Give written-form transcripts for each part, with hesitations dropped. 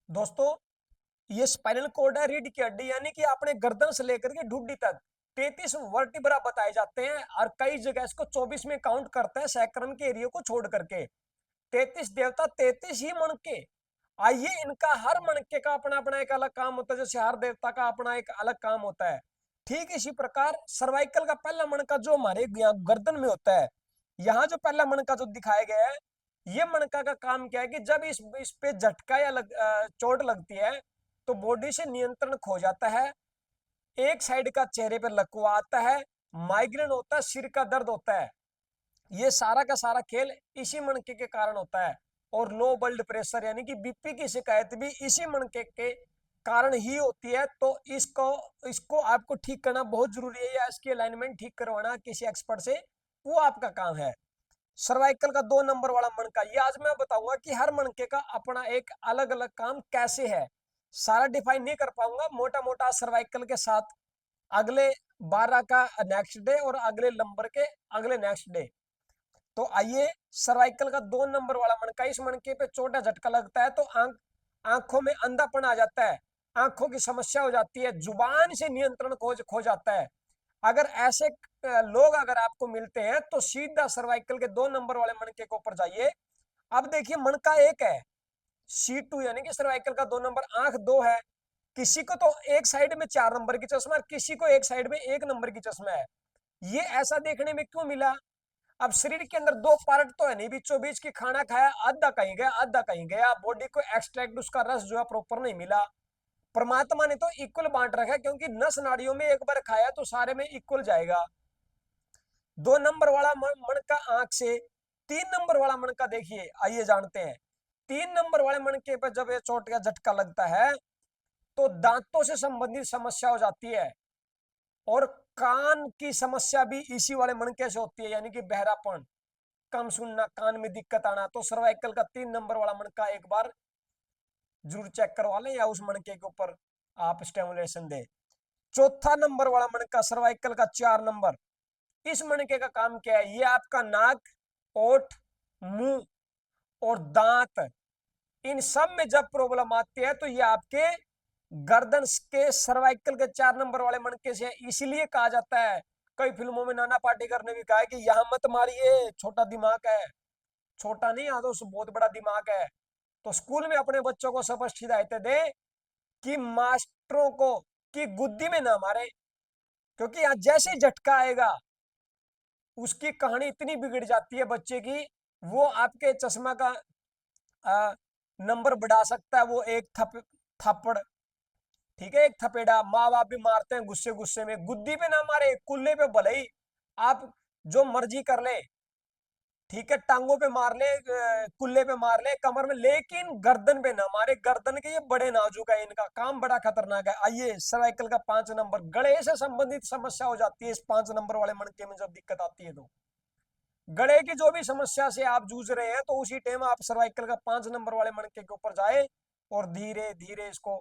दोस्तों, ये spinal cord है रीढ़ की हड्डी, यानी कि अपने गर्दन से लेकर के ठुड्डी तक 33 वर्टिब्रा बताए जाते हैं और कई जगह इसको 24 में काउंट करते हैं सैक्रम के एरिया को छोड़ करके। 33 देवता 33 ही मणके। आइए, इनका हर मणके का अपना अपना एक अलग काम होता है, जैसे हर देवता का अपना एक अलग काम होता है। ठीक इसी प्रकार सर्वाइकल का पहला मणका जो हमारे यहाँ गर्दन में होता है, यहाँ जो पहला मणका जो दिखाया गया है, ये मणका का काम क्या है कि जब इस पे झटका या चोट लगती है तो बॉडी से नियंत्रण खो जाता है, एक साइड का चेहरे पर लकवा आता है, माइग्रेन होता है, सिर का दर्द होता है। ये सारा का सारा खेल इसी मणके के कारण होता है। और लो ब्लड प्रेशर यानी कि बीपी की शिकायत भी इसी मणके के कारण ही होती है। तो इसको इसको आपको ठीक करना बहुत जरूरी है, या इसकी अलाइनमेंट ठीक करवाना किसी एक्सपर्ट से, वो आपका काम है। सर्वाइकल का 2 नंबर वाला मणका, ये आज मैं बताऊंगा कि हर मणके का अपना एक अलग अलग काम कैसे है। सारा डिफाइन नहीं कर पाऊंगा, मोटा मोटा सर्वाइकल के साथ अगले 12 का नेक्स्ट डे और अगले नंबर के अगले नेक्स्ट डे। तो आइए, सर्वाइकल का 2 नंबर वाला मणका, इस मणके पे छोटा झटका लगता है तो आंखों में अंधापन आ जाता है, आंखों की समस्या हो जाती है, जुबान से नियंत्रण खो जाता है। अगर ऐसे लोग अगर आपको मिलते हैं तो सीधा सर्वाइकल के 2 नंबर वाले मणके के ऊपर जाइए। अब देखिए, मणका एक है, C2 यानी कि सर्वाइकल का 2 नंबर, आंख दो है। किसी को तो एक साइड में 4 नंबर की चश्मा है, किसी को एक साइड में 1 नंबर की चश्मा है। ये ऐसा देखने में क्यों मिला? अब शरीर के अंदर दो पार्ट तो है नहीं, बीचों बीच की खाना खाया, आधा कहीं गया आधा कहीं गया, बॉडी को एक्सट्रैक्ट उसका रस जो है प्रॉपर नहीं मिला। परमात्मा ने तो इक्वल बांट रखा है, क्योंकि नस नाड़ियों में एक बार खाया तो सारे में इक्वल जाएगा। 2 नंबर वाला मणका आंख से। 3 नंबर वाला मणका देखिए, आइए जानते हैं। 3 नंबर वाले मणके पर जब ये चोट का झटका लगता है तो दांतों से संबंधित समस्या हो जाती है, और कान की समस्या भी इसी वाले मणके से होती है, यानी कि बहरापन, कम सुनना, कान में दिक्कत आना। तो सर्वाइकल का 3 नंबर वाला मणका एक बार जरूर चेक करवा लें, या उस मणके के ऊपर आप स्टेमुलेशन दें। चौथा नंबर वाला मणका, सर्वाइकल का 4 नंबर, इस मणके का काम क्या है? ये आपका नाक, ओठ, मुंह और दांत, इन सब में जब प्रॉब्लम आती है तो ये आपके गर्दन के सर्वाइकल के 4 नंबर वाले मणके से। इसलिए कहा जाता है, कई फिल्मों में नाना पाटेकर ने भी कहा है कि यहां मत मारिए, छोटा दिमाग है। छोटा नहीं, यहाँ तो बहुत बड़ा दिमाग है। तो स्कूल में अपने बच्चों को स्पष्ट हिदायतें दे कि मास्टरों को की गुद्दी में ना मारे, क्योंकि यहाँ जैसे झटका आएगा उसकी कहानी इतनी बिगड़ जाती है बच्चे की, वो आपके चश्मा का आ, नंबर बढ़ा सकता है। वो एक थप्पड़, ठीक है, एक थपेड़ा, माँ बाप भी मारते हैं गुस्से गुस्से में, गुद्दी पे ना मारे, कुल्ले पे भले ही आप जो मर्जी कर ले, ठीक है, टांगों पे मार ले, कुल्ले पे मार ले, कमर में, लेकिन गर्दन पे ना मारे। गर्दन के ये बड़े नाजुक है, इनका काम बड़ा खतरनाक है। आइए, सर्वाइकल का 5 नंबर, गले से संबंधित समस्या हो जाती है इस 5 नंबर वाले मणके में जब दिक्कत आती है तो। गले की जो भी समस्या से आप जूझ रहे हैं तो उसी टाइम आप सर्वाइकल का 5 नंबर वाले मणके के ऊपर जाए और धीरे धीरे इसको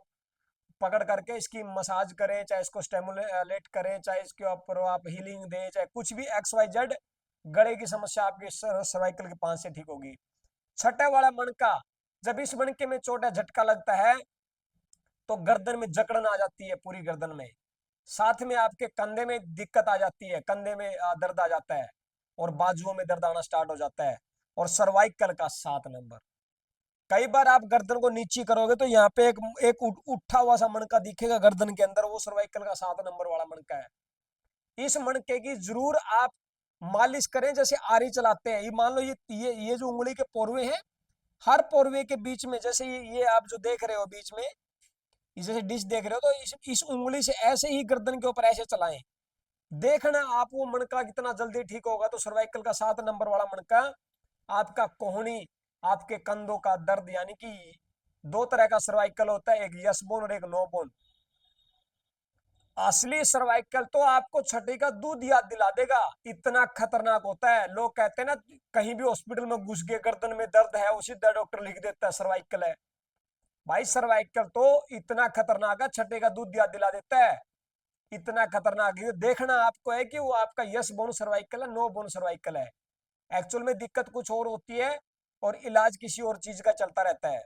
पकड़ करके इसकी मसाज करें, चाहे इसको स्टेमुलेट करें, चाहे इसके ऊपर आप हीलिंग दें, चाहे कुछ भी XYZ, गले की समस्या आपकी सर्वाइकल के 5 से ठीक होगी। छठा वाला मणका, जब इस मणके में चोट या झटका लगता है तो गर्दन में जकड़न आ जाती है पूरी गर्दन में, साथ में आपके कंधे में दिक्कत आ जाती है, कंधे में दर्द आ जाता है, और बाजुओं में दर्द आना स्टार्ट हो जाता है। और सर्वाइकल का 7 नंबर, कई बार आप गर्दन को नीची करोगे तो यहाँ पे एक उठा हुआ सा मणका दिखेगा गर्दन के अंदर, वो सर्वाइकल का 7 नंबर वाला मणका है। इस मणके की जरूर आप मालिश करें, जैसे आरी चलाते हैं। ये मान लो, ये जो उंगली के पोरवे हैं, हर पोरवे के बीच में, जैसे ये आप जो देख रहे हो बीच में, ये जैसे डिश देख रहे हो, तो इस उंगली से ऐसे ही गर्दन के ऊपर ऐसे चलाएं, देखना आप वो मणका कितना जल्दी ठीक होगा। तो सर्वाइकल का 7 नंबर वाला मणका आपका कोहनी, आपके कंधों का दर्द, यानी कि दो तरह का सर्वाइकल होता है, एक यस बोन और एक नो बोन। असली सर्वाइकल तो आपको छठी का दूध याद दिला देगा, इतना खतरनाक होता है। लोग कहते हैं ना, कहीं भी हॉस्पिटल में घुस गए, गर्दन में दर्द है, उसी तरह डॉक्टर लिख देता है सर्वाइकल है। भाई, सर्वाइकल तो इतना खतरनाक है, छठे का दूध याद दिला देता है। इतना खतरनाक है, देखना आपको है कि वो आपका यस बोन सर्वाइकल है, नो बोन सर्वाइकल है। एक्चुअल में दिक्कत कुछ और होती है और इलाज किसी और चीज का चलता रहता है।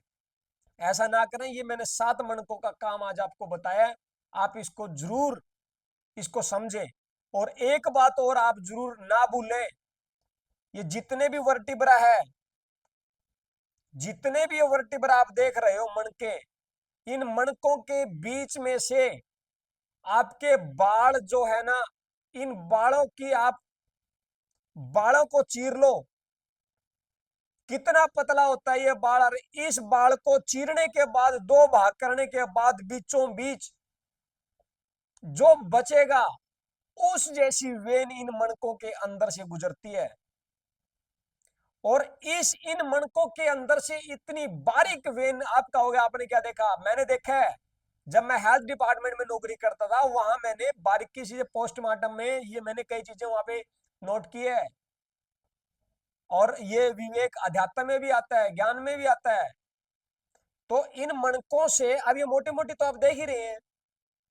ऐसा ना करें। ये मैंने 7 मणकों का काम आज आपको बताया, आप इसको जरूर इसको समझें। और एक बात और आप जरूर ना भूलें, ये जितने भी वर्टिब्रा है, जितने भी वर्टिब्रा आप देख रहे हो मणके, इन मणकों के बीच में से आपके बाल जो है ना, इन बालों की आप बालों को चीर लो। कितना पतला होता है ये बाल, और इस बाल को चीरने के बाद 2 भाग करने के बाद बीचों बीच जो बचेगा, उस जैसी वेन इन मणकों के अंदर से गुजरती है। और इस इन मणकों के अंदर से इतनी बारीक वेन, आप कहोगे आपने क्या देखा? मैंने देखा है, जब मैं हेल्थ डिपार्टमेंट में नौकरी करता था, वहां मैंने बारीकी से पोस्टमार्टम में ये मैंने कई चीजें वहां पे नोट की है। और ये विवेक अध्यात्म में भी आता है, ज्ञान में भी आता है। तो इन मणकों से, अब ये मोटी मोटी तो आप देख ही रहे हैं,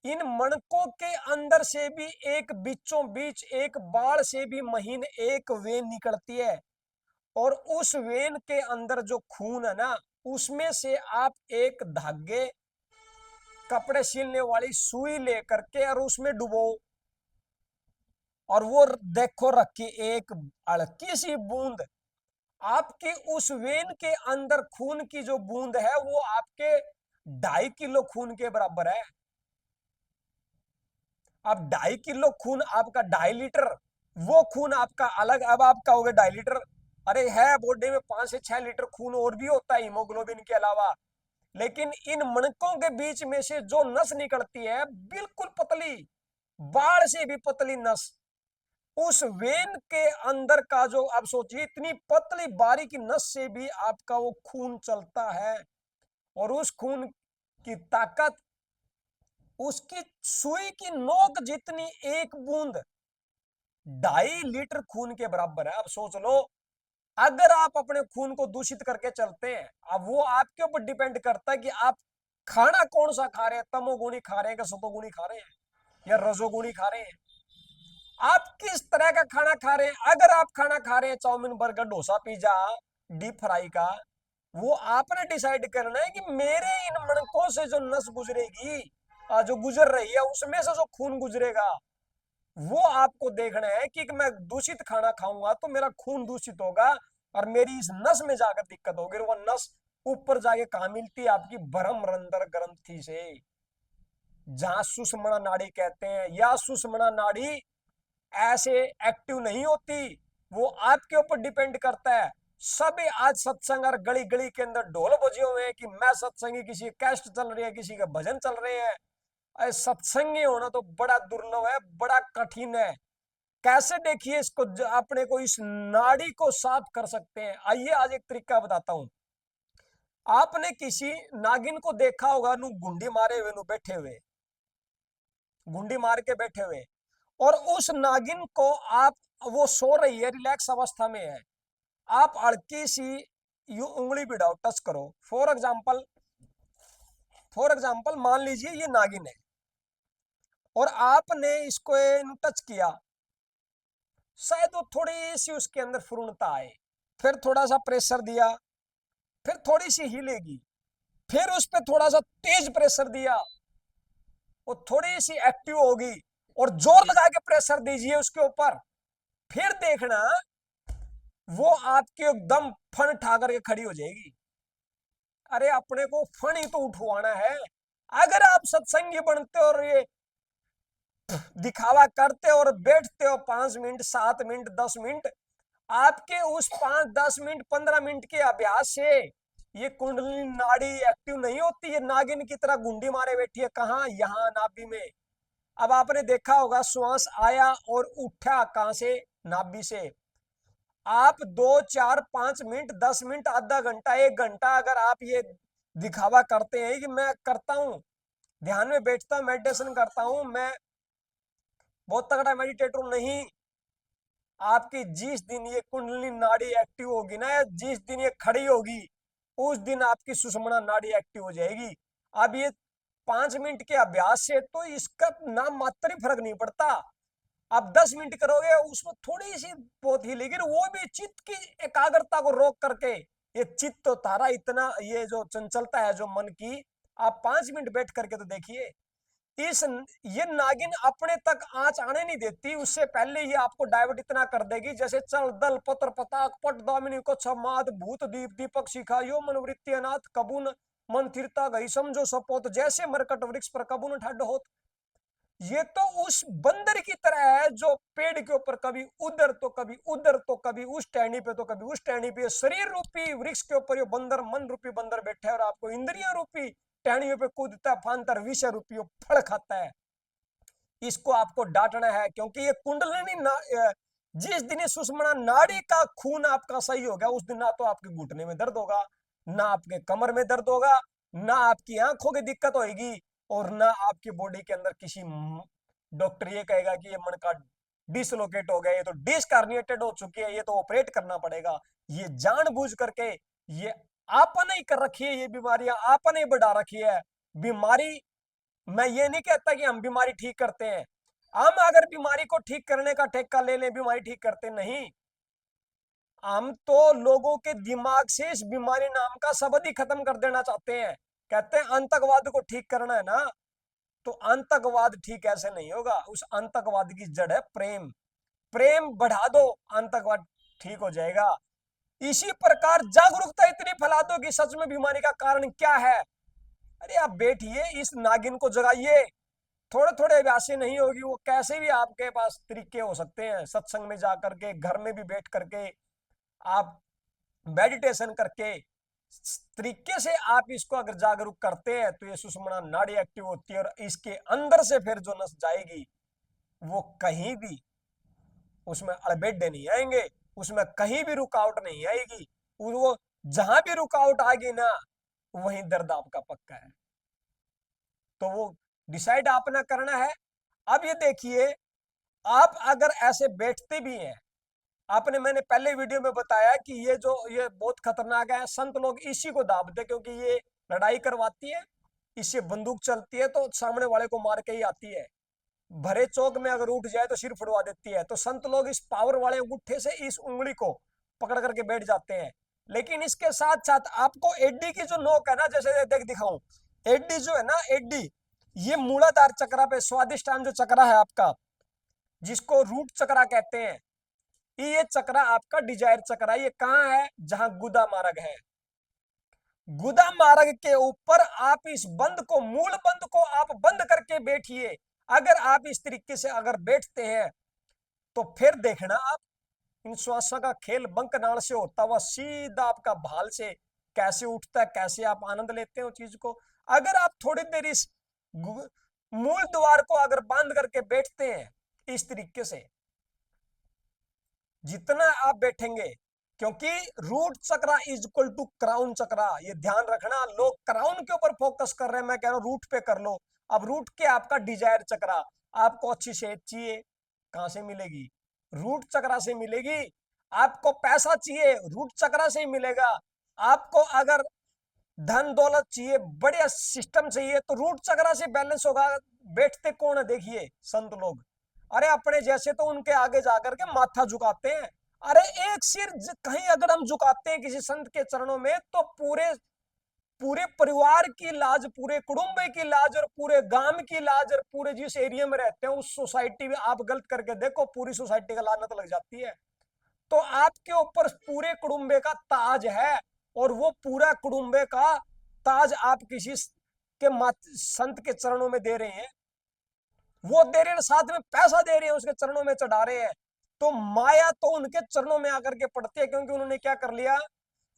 इन मणकों के अंदर से भी एक बीचों बीच एक बाल से भी महीन एक वेन निकलती है। और उस वेन के अंदर जो खून है ना, उसमें से आप एक धागे, कपड़े सिलने वाली सुई लेकर के और उसमें डुबो, और वो देखो रखी एक हल्की सी बूंद, आपके उस वेन के अंदर खून की जो बूंद है वो आपके 2.5 किलो खून के बराबर है। अब 2.5 किलो खून आपका 2.5 लीटर, वो खून आपका अलग। अब आप कहोगे 2.5 लीटर, अरे है बॉडी में 5 से 6 लीटर खून और भी होता है हीमोग्लोबिन के अलावा। लेकिन इन मणकों के बीच में से जो नस निकलती है, बिल्कुल पतली, बाढ़ से भी पतली नस, उस वेन के अंदर का जो, आप सोचिए इतनी पतली बारीक नस से भी आपका वो खून चलता है। और उस खून की ताकत उसकी सुई की नोक जितनी, एक बूंद 2.5 लीटर खून के बराबर है। अब सोच लो, अगर आप अपने खून को दूषित करके चलते हैं, अब वो आपके ऊपर डिपेंड करता है कि आप खाना कौन सा खा रहे हैं, तमोगुणी खा रहे हैं कि सतोगुणी खा रहे हैं या रजोगुणी खा रहे हैं। आप किस तरह का खाना खा रहे हैं? अगर आप खाना खा रहे हैं chowmein, burger, dosa, pizza, deep fry का, वो आपने डिसाइड करना है कि मेरे इन मणकों से जो नस गुजरेगी, जो गुजर रही है, उसमें से जो खून गुजरेगा, वो आपको देखना है कि मैं दूषित खाना खाऊंगा तो मेरा खून दूषित होगा और मेरी इस नस में जाकर दिक्कत होगी। वो नस ऊपर जाके कहा मिलती है? आपकी भ्रम रंध्र ग्रंथि से, जहां सुषुम्ना नाड़ी कहते हैं। या सुषुम्ना नाड़ी ऐसे एक्टिव नहीं होती, वो आपके ऊपर डिपेंड करता है। सभी आज सत्संग और गली गली के अंदर ढोल बजे हुए हैं कि मैं सत्संगी, किसी की कैस्ट चल रही है, किसी के भजन चल रहे हैं। सत्संगी होना तो बड़ा दुर्लभ है, बड़ा कठिन है। कैसे देखिए इसको, अपने को इस नाड़ी को साफ कर सकते हैं। आइए आज एक तरीका बताता हूं। आपने किसी नागिन को देखा होगा, नु गुंडी मारे हुए, नु बैठे हुए, गुंडी मार के बैठे हुए, और उस नागिन को आप, वो सो रही है, रिलैक्स अवस्था में है, आप हल्की सी यू उंगली भिड़ाओ, टच करो। फॉर एग्जाम्पल मान लीजिए ये नागिन है और आपने इसको टच किया, शायद वो थोड़ी सी उसके अंदर फुर्णता आए। फिर थोड़ा सा प्रेशर दिया, फिर थोड़ी सी हिलेगी, फिर उस पर थोड़ा सा तेज प्रेशर दिया, वो थोड़ी सी एक्टिव होगी। और जोर लगा के प्रेशर दीजिए उसके ऊपर, फिर देखना वो आपके एकदम फन ठा करके खड़ी हो जाएगी। अरे अपने को फन ही तो उठवाना है। अगर आप सत्संगी बनते हो और ये दिखावा करते हो और बैठते हो 5 मिनट, 7 मिनट, 10 मिनट, आपके उस 5, 10 मिनट, 15 मिनट के अभ्यास से ये कुंडलिनी नाड़ी एक्टिव नहीं होती। ये नागिन की तरह गुंडी मारे बैठी है, कहाँ? यहाँ नाभि में। अब आपने देखा होगा, श्वास आया और उठा कहां से? नाभि से। आप 2, 4, 5 मिनट, 10 मिनट, आधा घंटा, 1 घंटा अगर आप ये दिखावा करते हैं कि मैं करता हूं, ध्यान में बैठता हूं, मेडिटेशन करता हूं, मैं बहुत तगड़ा मेडिटेटर नहीं, आपकी जिस दिन ये कुंडलिनी नाड़ी एक्टिव होगी ना, जिस दिन ये खड़ी होगी, उस दिन आपकी सुषुम्ना नाड़ी एक्टिव हो जाएगी। अब ये 5 मिनट के अभ्यास से तो इसका नाम मात्र ही फर्क नहीं पड़ता। आप 10 मिनट करोगे, उसमें थोड़ी सी बहुत ही, लेकिन वो भी चित्त की एकाग्रता को रोक करके ये चित्त तो तारा इतना, ये जो चंचलता है जो मन की, आप 5 मिनट बैठ करके तो देखिए। इस ये नागिन अपने तक आंच आने नहीं देती, उससे पहले ये आपको डाइवर्ट इतना कर देगी, जैसे चल दल पत्र पताक पट दामिनी को छमाद भूत दीप दीपक शिखा यो मन वृत्ति अनाथ कबून मन थिरता गई समझो सपोत जैसे मरकट वृक्ष पर कबून ठड होत। ये तो उस बंदर की तरह है जो पेड़ के ऊपर कभी उधर तो कभी उधर तो कभी उस टहनी पे तो कभी उस टहनी पे, शरीर रूपी वृक्ष के ऊपर ये बंदर, मन रूपी बंदर बैठा है, और आपको इंद्रिया रूपी टहनियों पे कूदता फानता विषय रूपी फल खाता है। इसको आपको डांटना है, क्योंकि ये कुंडलिनी जिस दिन सुषमणा नाड़ी का खून आपका सही हो गया, उस दिन ना तो आपके घुटने में दर्द होगा, ना आपके कमर में दर्द होगा, ना आपकी आंखों की दिक्कत होगी, और ना आपकी बॉडी के अंदर किसी डॉक्टर ये कहेगा कि ये मन का डिसलोकेट हो गया, ये तो डिसकार्निएटेड हो चुकी है, ये तो ऑपरेट करना पड़ेगा। ये जानबूझ करके ये आपने ही कर रखी है, ये बीमारियां आपने ही बढ़ा रखी है। बीमारी, मैं ये नहीं कहता कि हम बीमारी ठीक करते हैं, हम अगर बीमारी को ठीक करने का ठेका ले लें, बीमारी ठीक करते नहीं। हम तो लोगों के दिमाग से इस बीमारी नाम का शब्द ही खत्म कर देना चाहते हैं। कहते हैं आतंकवाद को ठीक करना है ना, तो आतंकवाद ठीक ऐसे नहीं होगा। उस आतंकवाद की जड़ है प्रेम। प्रेम बढ़ा दो, आतंकवाद ठीक हो जाएगा। इसी प्रकार जागरूकता इतनी फैला दो कि सच में बीमारी का कारण क्या है। अरे आप बैठिए, इस नागिन को जगाइए। थोड़े थोड़े अभ्यास से नहीं होगी, वो कैसे भी आपके पास तरीके हो सकते हैं, सत्संग में जा करके, घर में भी बैठ करके, आप मेडिटेशन करके, तरीके से आप इसको अगर जागरूक करते हैं तो ये सुषुम्ना नाड़ी एक्टिव होती है, और इसके अंदर से फिर जो नस जाएगी वो कहीं भी उसमें अड़बेडे नहीं आएंगे, उसमें कहीं भी रुकावट नहीं आएगी। वो जहां भी रुकावट आएगी ना, वहीं दर्द आपका पक्का है। तो वो डिसाइड आपने करना है। अब ये देखिए, आप अगर ऐसे बैठते भी हैं, आपने, मैंने पहले वीडियो में बताया कि ये बहुत खतरनाक है, संत लोग इसी को दाबते, क्योंकि ये लड़ाई करवाती है, इससे बंदूक चलती है तो सामने वाले को मार के ही आती है। भरे चौक में अगर उठ जाए तो सिर फुड़वा देती है। तो संत लोग इस पावर वाले अंगूठे से इस उंगली को पकड़ करके बैठ जाते हैं। लेकिन इसके साथ साथ आपको एडी की जो नोक है ना, जैसे देख दिखाऊं, एडी जो है ना, एडी, ये मूलाधार चक्रा पे स्वादिष्टान जो चक्रा है आपका, जिसको रूट चक्रा कहते हैं, ये चक्रा आपका डिजायर चक्रा, ये कहाँ है, जहां गुदा मार्ग है। गुदा मार्ग के ऊपर आप इस बंद को, मूल बंद को आप बंद करके बैठिए। अगर आप इस तरीके से अगर बैठते हैं तो फिर देखना आप, इन श्वासों का खेल बंक नाल से होता हुआ सीधा आपका भाल से कैसे उठता है, कैसे आप आनंद लेते हो चीज को। अगर आप थोड़ी देर इस मूल द्वार को अगर बंद करके बैठते हैं इस तरीके से, जितना आप बैठेंगे, क्योंकि root chakra is equal to crown chakra, ये ध्यान रखना। लोग क्राउन के ऊपर फोकस कर रहे हैं, मैं कह रहा हूं रूट पे कर लो। अब रूट के आपका डिजायर चक्रा, आपको अच्छी सेहत चाहिए, कहां से मिलेगी, रूट चक्रा से मिलेगी। आपको पैसा चाहिए, रूट चक्रा से ही मिलेगा। आपको अगर धन दौलत चाहिए, बढ़िया सिस्टम चाहिए, तो रूट चक्रा से बैलेंस होगा। बैठते कौन है, देखिए संत लोग, अरे अपने जैसे तो उनके आगे जाकर के माथा झुकाते हैं। अरे एक सिर कहीं अगर हम झुकाते हैं किसी संत के चरणों में, तो पूरे पूरे परिवार की लाज, पूरे कुटुंब की लाज, और पूरे गांव की लाज, और पूरे जिस एरिया में रहते हैं उस सोसाइटी में आप गलत करके देखो, पूरी सोसाइटी का लानत लग जाती है। तो आपके ऊपर पूरे कुटुंबे का ताज है, और वो पूरा कुटुंबे का ताज आप किसी के संत के चरणों में दे रहे हैं, वो दे रहे हैं, साथ में पैसा दे रहे हैं, उसके चरणों में चढ़ा रहे हैं। तो माया तो उनके चरणों में आकर के पड़ती है, क्योंकि उन्होंने क्या कर लिया,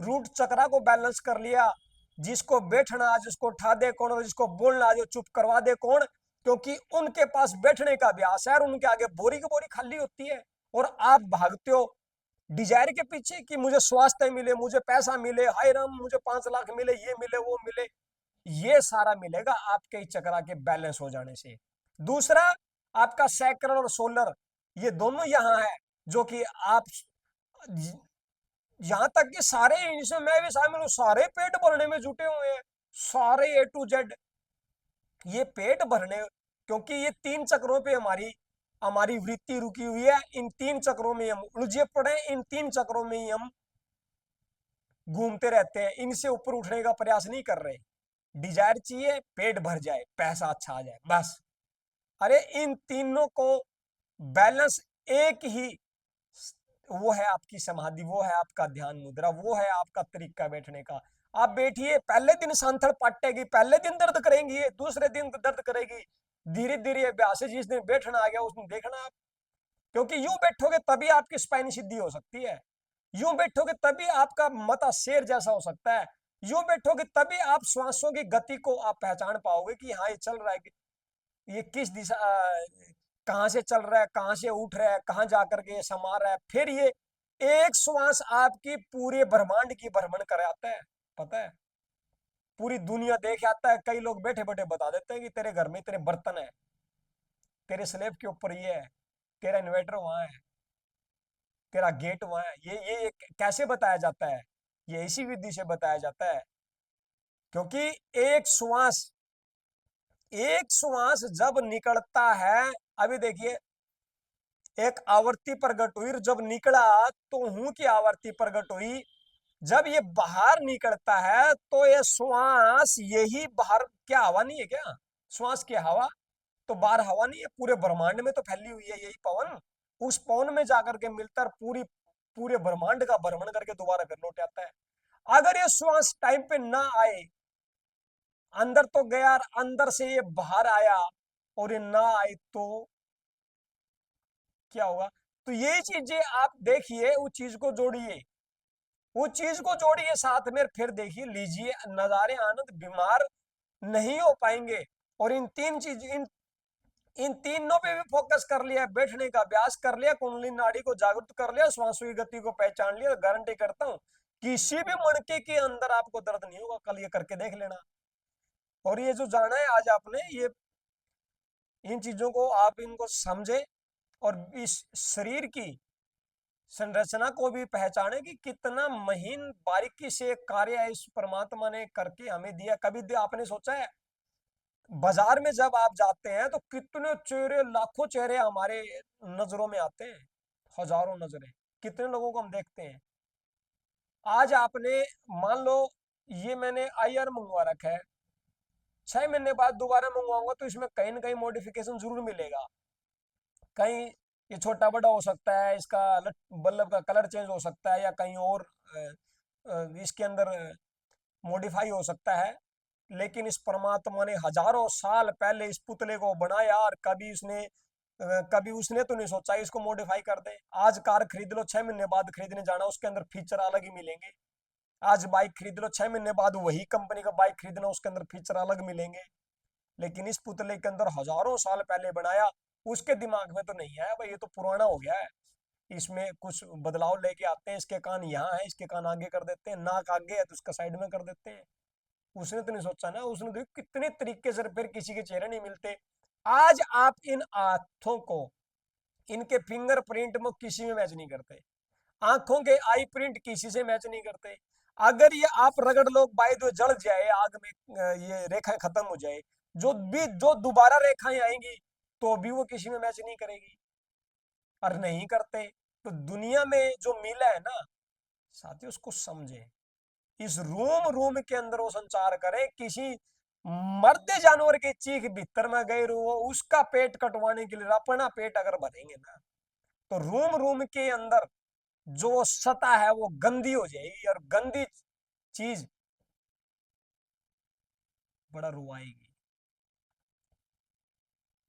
रूट चक्रा को बैलेंस कर लिया। जिसको बैठना, जिसको उठा दे कौन, और जिसको बोलना जो चुप करवा दे कौन, क्योंकि उनके पास बैठने का अभ्यास है, और उनके आगे बोरी की बोरी खाली होती है। और आप भागते हो डिजायर के पीछे कि मुझे स्वास्थ्य मिले, मुझे पैसा मिले, हाय राम मुझे 5 लाख मिले, ये मिले वो मिले। ये सारा मिलेगा आपके इस चक्रा के बैलेंस हो जाने से। दूसरा, आपका सैक्रल और सोलर, ये दोनों यहां है, जो कि आप यहां तक कि सारे, इसमें मैं भी शामिल हूं, सारे पेट भरने में जुटे हुए हैं, सारे ए टू जेड ये पेट भरने, क्योंकि ये 3 चक्रों पे हमारी हमारी वृत्ति रुकी हुई है। इन 3 चक्रों में हम उलझे पड़े, इन 3 चक्रों में ही हम घूमते रहते हैं, इनसे ऊपर उठने का प्रयास नहीं कर रहे। डिजायर चाहिए, पेट भर जाए, पैसा अच्छा आ जाए, बस। अरे इन तीनों को बैलेंस, एक ही वो है आपकी समाधि, वो है आपका ध्यान मुद्रा, वो है आपका तरीका बैठने का। आप बैठिए, पहले दिन सांथड़ पाटेगी, पहले दिन दर्द करेंगी, दूसरे दिन दर्द करेगी, धीरे धीरे अभ्यास से जिस दिन बैठना आ गया उस दिन देखना आप। क्योंकि यूं बैठोगे तभी आपकी स्पाइन सीधी हो सकती है, यूं बैठोगे तभी आपका मता शेर जैसा हो सकता है, यूं बैठोगे तभी आप श्वासों की गति को आप पहचान पाओगे कि हाँ ये चल रहा है, ये किस दिशा, कहाँ से चल रहा है, कहाँ से उठ रहा है, कहाँ जाकर के ये समा रहा है। फिर ये एक श्वास आपकी पूरे ब्रह्मांड की भ्रमण कराता है, पता है, पूरी दुनिया देख आता है। कई लोग बैठे बैठे बता देते हैं कि तेरे घर में तेरे बर्तन है, तेरे स्लेब के ऊपर ये है, तेरा इन्वर्टर वहां है, तेरा गेट वहां है। ये कैसे बताया जाता है? ये इसी विधि से बताया जाता है। क्योंकि एक श्वास, एक श्वास जब निकलता है, अभी देखिए, एक आवर्ती प्रकट हुई, जब निकला तो हूं की आवर्ती प्रकट हुई। जब ये बाहर निकलता है तो ये श्वास, यही बाहर, क्या हवा नहीं है क्या? श्वास की हवा तो बाहर हवा नहीं है, पूरे ब्रह्मांड में तो फैली हुई है यही पवन। उस पवन में जाकर के मिलकर पूरी, पूरे ब्रह्मांड का भ्रमण करके दोबारा फिर लौट आता है। अगर ये श्वास टाइम पे ना आए, अंदर तो गया, अंदर से ये बाहर आया और ये ना आए तो क्या होगा? तो ये चीजें आप देखिए, उस चीज को जोड़िए, उस चीज को जोड़िए साथ में, फिर देखिए, लीजिए नजारे आनंद, बीमार नहीं हो पाएंगे। और इन तीन चीज, इन तीनों पे भी फोकस कर लिया, बैठने का अभ्यास कर लिया, कुंडली नाड़ी को जागृत कर लिया, श्वासों की गति को पहचान लिया, गारंटी करता हूं किसी भी मणके के अंदर आपको दर्द नहीं होगा। कल ये करके देख लेना। और ये जो जाना है आज आपने, ये इन चीजों को आप इनको समझे और इस शरीर की संरचना को भी पहचाने कि कितना महीन बारीकी से कार्य इस परमात्मा ने करके हमें दिया। कभी आपने सोचा है, बाजार में जब आप जाते हैं तो कितने चेहरे, लाखों चेहरे हमारे नजरों में आते हैं, हजारों नजरें, कितने लोगों को हम देखते हैं। आज आपने, मान लो ये मैंने आईआर मंगवा रखा है, 6 महीने बाद दोबारा मंगवाऊंगा तो इसमें कहीं ना कहीं मॉडिफिकेशन जरूर मिलेगा। कहीं ये छोटा बड़ा हो सकता है, इसका बल्ब का कलर चेंज हो सकता है, या कहीं और इसके अंदर मॉडिफाई हो सकता है। लेकिन इस परमात्मा ने हजारों साल पहले इस पुतले को बनाया, और कभी उसने तो नहीं सोचा इसको मॉडिफाई कर दे। आज कार खरीद लो, 6 महीने बाद खरीदने जाना, उसके अंदर फीचर अलग ही मिलेंगे। आज बाइक खरीद लो, 6 महीने बाद वही कंपनी का बाइक खरीदना, उसके अंदर फीचर अलग मिलेंगे। लेकिन इस पुतले के अंदर हजारों साल पहले बनाया, उसके दिमाग में तो नहीं है भाई ये तो पुराना हो गया है, इसमें कुछ बदलाव लेके आते हैं, इसके कान यहाँ है, इसके कान आगे कर देते हैं, नाक आगे है तो उसका साइड में कर देते हैं। उसने तो नहीं सोचा ना, उसने देखो कितने तरीके से, फिर किसी के चेहरे नहीं मिलते। आज आप इन हाथों को, इनके फिंगरप्रिंट में किसी में मैच नहीं करते, आंखों के आई प्रिंट किसी से मैच नहीं करते। अगर ये आप रगड़ लो, बाय दो जल जाए आग में, ये रेखाएं खत्म हो जाए, जो दोबारा रेखाएं आएंगी तो भी वो किसी में मैच नहीं करेगी, और नहीं करते। तो दुनिया में जो मिला है ना साथियों, उसको समझे, इस रूम रूम के अंदर वो संचार करे। किसी मरते जानवर की चीख भीतर में गई रो, उसका पेट कटवाने के लिए अपना पेट अगर भरेंगे ना, तो रूम रूम के अंदर जो सतह है वो गंदी हो जाएगी, और गंदी चीज बड़ा रुआएगी।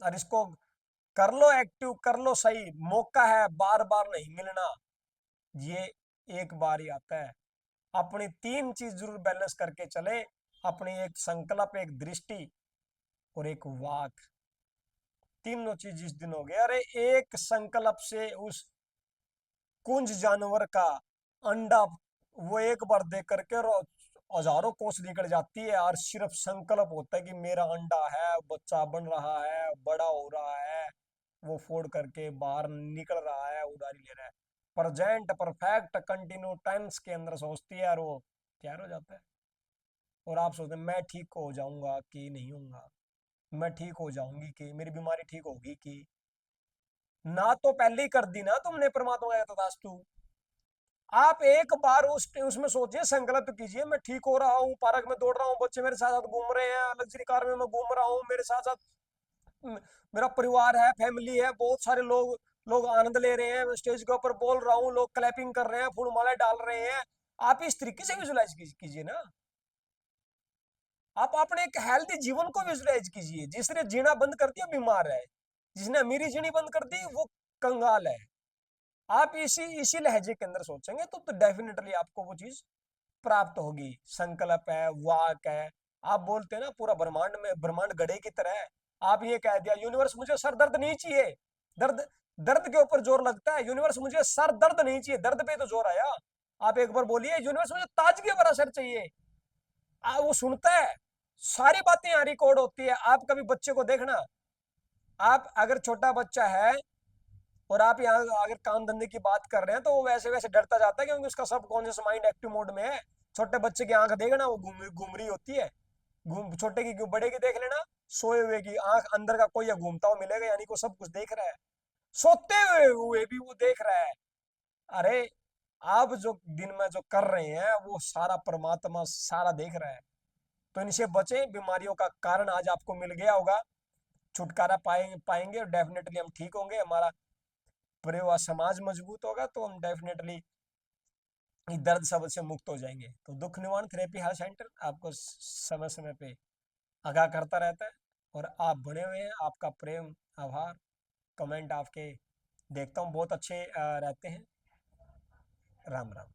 और इसको कर लो एक्टिव, कर लो सही, मौका है, बार बार नहीं मिलना, ये एक बार ही आता है। अपनी तीन चीज जरूर बैलेंस करके चले, अपनी एक संकल्प, एक दृष्टि और एक वाक, तीनों चीज जिस दिन हो गया, अरे एक संकल्प से उस कुंज जानवर का अंडा वो एक बार दे करके हजारों कोस निकल जाती है, और सिर्फ संकल्प होता है कि मेरा अंडा है, बच्चा बन रहा है, बड़ा हो रहा है, वो फोड़ करके बाहर निकल रहा है, उड़ारी ले रहा है। प्रेजेंट परफेक्ट कंटिन्यू टेंस के अंदर सोचती है, और वो तैयार हो जाता है। और आप सोचते हैं मैं ठीक हो जाऊंगा कि नहीं होऊंगा, मैं ठीक हो जाऊंगी कि मेरी बीमारी ठीक होगी कि ना, तो पहले ही कर दी ना तुमने परमात्मा का तथास्तु। आप एक बार उसमें सोचिए, संकल्प कीजिए मैं ठीक हो रहा हूँ, पार्क में दौड़ रहा हूँ, बच्चे मेरे साथ साथ घूम रहे हैं, लग्जरी कार में मैं घूम रहा हूँ, मेरे साथ साथ म- मेरा परिवार है, फैमिली है, बहुत सारे लोग लोग आनंद ले रहे हैं, मैं स्टेज के ऊपर बोल रहा हूँ, लोग क्लैपिंग कर रहे हैं, फूल माला डाल रहे हैं। आप इस तरीके से विजुलाइज कीजिए ना। आप अपने एक हेल्थी जीवन को विजुलाइज कीजिए। जिसने जीना बंद कर दिया बीमार है, जिसने अमीरी जीनी बंद कर दी वो कंगाल है। आप इसी लहजे के अंदर सोचेंगे तो डेफिनेटली आपको वो चीज प्राप्त होगी। संकल्प है, वाक है। आप बोलते हैं ना पूरा ब्रह्मांड में, ब्रह्मांड गधे की तरह है। आप ये कह दिया यूनिवर्स मुझे सर दर्द नहीं चाहिए, दर्द दर्द के ऊपर जोर लगता है, यूनिवर्स मुझे सर दर्द नहीं चाहिए, दर्द पे तो जोर आया। आप एक बार बोलिए यूनिवर्स मुझे ताजगी भरा सर चाहिए, वो सुनता है। सारी बातें यहाँ रिकॉर्ड होती है। आप कभी बच्चे को देखना, आप अगर छोटा बच्चा है और आप यहाँ अगर काम धंधे की बात कर रहे हैं तो वो वैसे वैसे डरता जाता है, क्योंकि उसका सब कॉन्शियस माइंड एक्टिव मोड में है। छोटे बच्चे की आंख देखना, वो घूम घूम रही होती है। घूम छोटे की बड़े की देख लेना, सोए हुए की आंख अंदर का कोई घूमता हुआ मिलेगा, यानी को सब कुछ देख रहा है। सोते हुए भी वो देख रहा है। अरे आप जो दिन में जो कर रहे हैं वो सारा परमात्मा सारा देख रहा है। तो इनसे बचें, बीमारियों का कारण आज आपको मिल गया होगा। छुटकारा पाएंगे और डेफिनेटली हम ठीक होंगे। हमारा परिवार समाज मजबूत होगा तो हम डेफिनेटली दर्द सबद से मुक्त हो जाएंगे। तो दुख निवारण थेरेपी हेल्थ सेंटर आपको समय समय पे आगाह करता रहता है। और आप बने हुए हैं, आपका प्रेम, आभार, कमेंट आपके देखता हूँ बहुत अच्छे रहते हैं। राम राम।